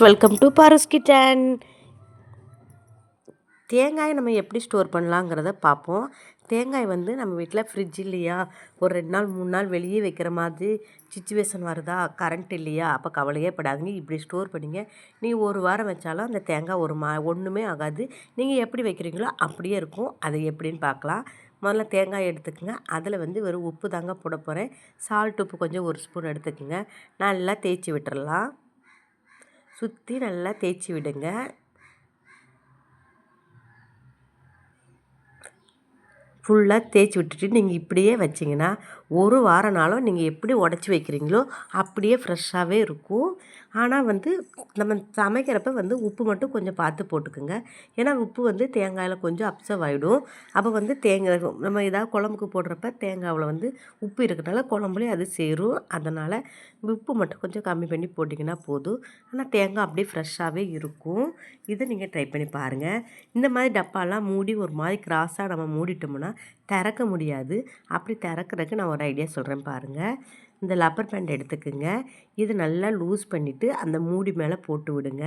Welcome to Paras kitchen. தேங்காயை நம்ம எப்படி ஸ்டோர் பண்ணலாங்கிறத பார்ப்போம். தேங்காய் நம்ம வீட்டில் ஃப்ரிட்ஜ் இல்லையா, ஒரு 2 நாள் 3 நாள் வெளியே வைக்கிற மாதிரி சிச்சுவேஷன் வருதா, கரண்ட் இல்லையா, அப்போ கவலையே படாதீங்க. இப்படி ஸ்டோர் பண்ணிங்க. நீங்கள் ஒரு வாரம் வச்சாலும் அந்த தேங்காய் ஒன்றுமே ஆகாது. நீங்கள் எப்படி வைக்கிறீங்களோ அப்படியே இருக்கும். அதை எப்படின்னு பார்க்கலாம். முதல்ல தேங்காய் எடுத்துக்கோங்க. அதில் வெறும் உப்பு தாங்க போட போகிறேன். சால்ட் உப்பு கொஞ்சம் 1 ஸ்பூன் எடுத்துக்கோங்க. நல்லா தேய்ச்சி விட்டுறலாம். சுற்றி நல்லா தேய்ச்சி விடுங்க. ஃபுல்லாக தேய்ச்சி விட்டுட்டு நீங்கள் இப்படியே வச்சிங்கன்னா ஒரு வாரம்னாலும் நீங்கள் எப்படி உடச்சி வைக்கிறீங்களோ அப்படியே ஃப்ரெஷ்ஷாகவே இருக்கும். ஆனால் நம்ம சமைக்கிறப்ப உப்பு மட்டும் கொஞ்சம் பார்த்து போட்டுக்குங்க. ஏன்னா உப்பு தேங்காயில் கொஞ்சம் அப்சர்வ் ஆகிடும். அப்போ தேங்காய் நம்ம ஏதாவது குழம்புக்கு போடுறப்ப தேங்காயில் உப்பு இருக்கிறனால குழம்புலேயும் அது சேரும். அதனால் உப்பு மட்டும் கொஞ்சம் கம்மி பண்ணி போட்டிங்கன்னா போதும். ஆனால் தேங்காய் அப்படியே ஃப்ரெஷ்ஷாகவே இருக்கும். இதை நீங்கள் ட்ரை பண்ணி பாருங்கள். இந்த மாதிரி டப்பாலாம் மூடி ஒரு மாதிரி கிராஸாக நம்ம மூடிட்டோம்னா திறக்க முடியாது. அப்படி திறக்கிறதுக்கு நான் ஒரு ஐடியா சொல்கிறேன் பாருங்கள். இந்த லப்பர் பேண்ட் எடுத்துக்குங்க. இது நல்லா லூஸ் பண்ணிவிட்டு அந்த மூடி மேலே போட்டு விடுங்க.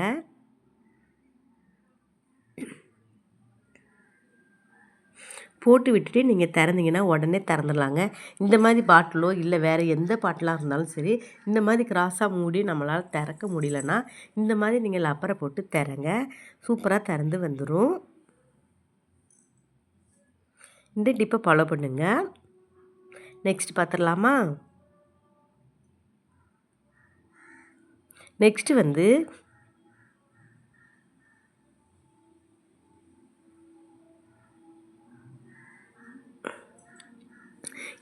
போட்டு விட்டுட்டு நீங்கள் திறந்தீங்கன்னா உடனே திறந்துடலாங்க. இந்த மாதிரி பாட்டிலோ இல்லை வேறு எந்த பாட்டிலாக இருந்தாலும் சரி, இந்த மாதிரி கிராஸாக மூடி நம்மளால் திறக்க முடியலன்னா இந்த மாதிரி நீங்கள் லப்பரை போட்டு திறங்க. சூப்பராக திறந்து வந்துடும். இந்த டிப்பை ஃபாலோ பண்ணுங்க. நெக்ஸ்ட் பார்த்துடலாமா? நெக்ஸ்ட்டு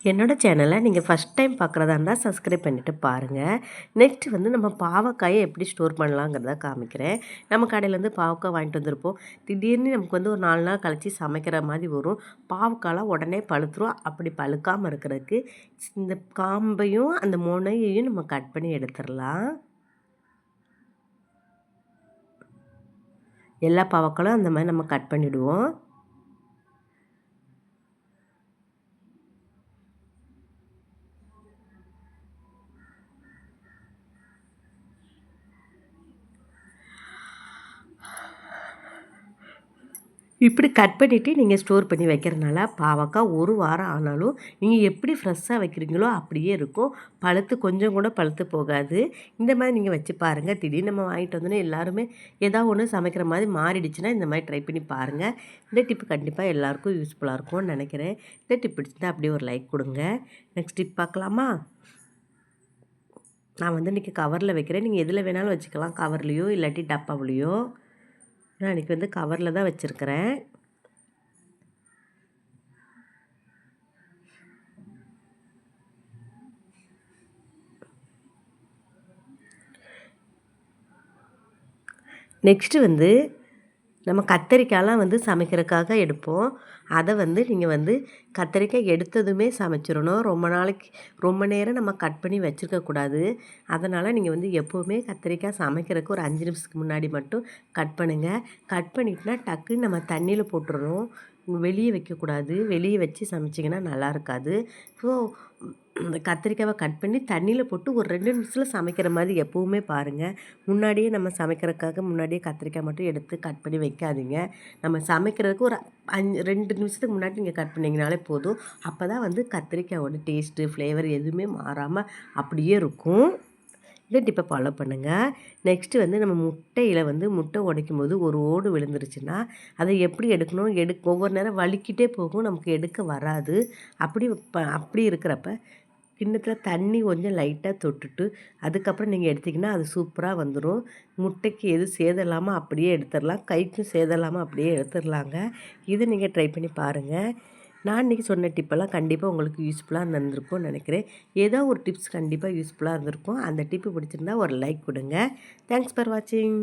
என்னோடய சேனலை நீங்கள் ஃபஸ்ட் டைம் பார்க்குறதா இருந்தால் சப்ஸ்கிரைப் பண்ணிவிட்டு பாருங்கள். நெக்ஸ்ட்டு நம்ம பாவக்காயை எப்படி ஸ்டோர் பண்ணலாங்கிறத காமிக்கிறேன். நம்ம கடையிலேருந்து பாவக்காய் வாங்கிட்டு வந்திருப்போம். திடீர்னு நமக்கு ஒரு 4 நாள் கழித்து சமைக்கிற மாதிரி வரும். பாவக்காயெலாம் உடனே பழுத்துரும். அப்படி பழுக்காமல் இருக்கிறதுக்கு இந்த காம்பையும் அந்த முனையையும் நம்ம கட் பண்ணி எடுத்துடலாம். எல்லா பாவக்காயும் அந்த மாதிரி நம்ம கட் பண்ணிவிடுவோம். இப்படி கட் பண்ணிவிட்டு நீங்கள் ஸ்டோர் பண்ணி வைக்கிறதுனால பாவக்காய் ஒரு வாரம் ஆனாலும் நீங்கள் எப்படி ஃப்ரெஷ்ஷாக வைக்கிறீங்களோ அப்படியே இருக்கும். கொஞ்சம் கூட பழுத்து போகாது. இந்த மாதிரி நீங்கள் வச்சு பாருங்கள். திடீர்னு நம்ம வாங்கிட்டு வந்தோன்னே எல்லாருமே ஏதாவது ஒன்று சமைக்கிற மாதிரி மாறிடுச்சுன்னா இந்த மாதிரி ட்ரை பண்ணி பாருங்கள். இந்த டிப்பு கண்டிப்பாக எல்லாேருக்கும் யூஸ்ஃபுல்லாக இருக்கும்னு நினைக்கிறேன். இந்த டிப் பிடிச்சிருந்தா அப்படியே ஒரு லைக் கொடுங்க. நெக்ஸ்ட் டிப் பார்க்கலாமா? நான் இன்றைக்கி கவரில் வைக்கிறேன். நீங்கள் எதில் வேணாலும் வச்சுக்கலாம். கவர்லேயோ இல்லாட்டி டப்பாவிலையோ. நான் இன்றைக்கி கவரில் தான் வச்சுருக்கிறேன். நெக்ஸ்ட்டு நம்ம கத்தரிக்காயெலாம் சமைக்கிறதுக்காக எடுப்போம். அதை நீங்கள் கத்தரிக்காய் எடுத்ததுமே சமைச்சிடணும். ரொம்ப நேரம் நம்ம கட் பண்ணி வச்சுருக்கக்கூடாது. அதனால் நீங்கள் எப்போவுமே கத்தரிக்காய் சமைக்கிறதுக்கு ஒரு 5 நிமிஷத்துக்கு முன்னாடி மட்டும் கட் பண்ணுங்கள். கட் பண்ணிட்டுனா டக்குன்னு நம்ம தண்ணியில் போட்டுறணும். வெளியே வைக்கக்கூடாது. வெளியே வச்சு சமைச்சிங்கன்னா நல்லா இருக்காது. ஸோ இந்த கத்திரிக்காவை கட் பண்ணி தண்ணியில் போட்டு ஒரு 2 நிமிஷத்தில் சமைக்கிற மாதிரி எப்போவுமே பாருங்கள். முன்னாடியே நம்ம சமைக்கிறதுக்காக முன்னாடியே கத்திரிக்காய் மட்டும் எடுத்து கட் பண்ணி வைக்காதீங்க. நம்ம சமைக்கிறதுக்கு ஒரு 2 நிமிஷத்துக்கு முன்னாடி நீங்கள் கட் பண்ணிங்கனாலே போதும். அப்போ தான் கத்திரிக்காயோட டேஸ்ட்டு, ஃப்ளேவர் எதுவுமே மாறாமல் அப்படியே இருக்கும். இந்த டிப்பை ஃபாலோ பண்ணுங்கள். நெக்ஸ்ட்டு நம்ம முட்டையில் முட்டை உடைக்கும் போது ஒரு ஓடு விழுந்துருச்சுன்னா அதை எப்படி எடுக்கணும்? ஒவ்வொரு நேரம் வலிக்கிட்டே போகும். நமக்கு எடுக்க வராது. அப்படி இருக்கிறப்ப கிண்ணத்தில் தண்ணி கொஞ்சம் லைட்டாக தொட்டுட்டு அதுக்கப்புறம் நீங்கள் எடுத்திங்கன்னா அது சூப்பராக வந்துடும். முட்டைக்கு எதுவும் சேதம் இல்லாமல் அப்படியே எடுத்துடலாம். கைக்கும் சேதம் இல்லாமல் அப்படியே எடுத்துடலாங்க. இது நீங்கள் ட்ரை பண்ணி பாருங்கள். நான் இன்றைக்கி சொன்ன டிப்பெல்லாம் கண்டிப்பாக உங்களுக்கு யூஸ்ஃபுல்லாக இருந்திருக்கும்னு நினைக்கிறேன். ஏதோ ஒரு டிப்ஸ் கண்டிப்பாக யூஸ்ஃபுல்லாக இருந்திருக்கும். அந்த டிப்பு பிடிச்சிருந்தா ஒரு லைக் கொடுங்க. தேங்க்ஸ் ஃபார் வாட்சிங்.